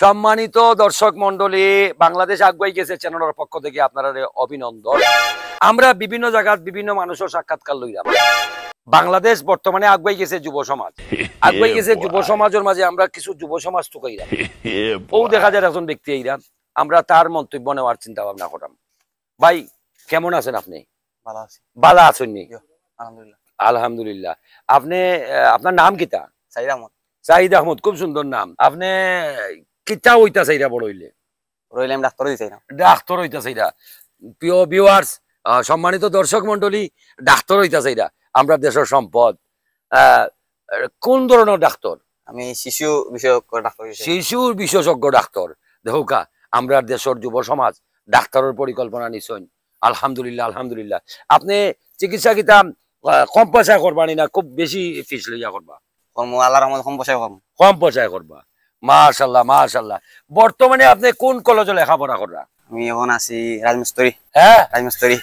সম্মানিত দর্শক মন্ডলী, বাংলাদেশ আগুয়াই গেছে চ্যানেলের পক্ষ থেকে আপনারা অভিনন্দন। আমরা বিভিন্ন জায়গায় বিভিন্ন মানুষের সাক্ষাৎকার লইলাম। বাংলাদেশ বর্তমানে আগুয়াই গেছে যুব সমাজ, আগুয়াই গেছে যুব সমাজের মাঝে আমরা কিছু যুব সমাজ টুকাইলাম। ও দেখা যায় একজন ব্যক্তি এইরাম, আমরা তার মন্তব্য নেওয়ার চিন্তা ভাবনা করলাম। ভাই কেমন আছেন আপনি? ভালো আছি। ভালো আছেন নি? আলহামদুলিল্লাহ। আলহামদুলিল্লাহ। আপনি আপনার নাম কিতা? সাইদ আহমদ। সাইদ আহমদ, খুব সুন্দর নাম। আপনি কিতা হইতা চাইরা বড় হইলে? রইলাম ডাক্তার দিতে না। ডাক্তার হইতা চাইরা। প্রিয় ভিউয়ার্স, সম্মানিত দর্শক মন্ডলী, ডাক্তার হইতা চাইরা। আমরা দেশের সম্পদ। কোন ধরনের ডাক্তার? আমি শিশু বিষয়ক ডাক্তার। শিশুর বিশেষজ্ঞ ডাক্তার। দেখোকা আমরা দেশের যুব সমাজ ডাক্তারের পরিকল্পনা নিছেন। আলহামদুলিল্লাহ আলহামদুলিল্লাহ। আপনি চিকিৎসা কিতা কম পয়সায় করবানি না খুব বেশি ফিস লইয়া করবা? কর্ম আল্লাহর রহমতে কম পয়সায় কর্ম। কম পয়সায় করবা। মাশাআল্লাহ মাশাআল্লাহ। বর্তমানে আপনি কোন কলেজে লেখাপড়া করা? আমি এখন আছি রাজমিস্ত্রি। হ্যাঁ, রাজমিস্ত্রি।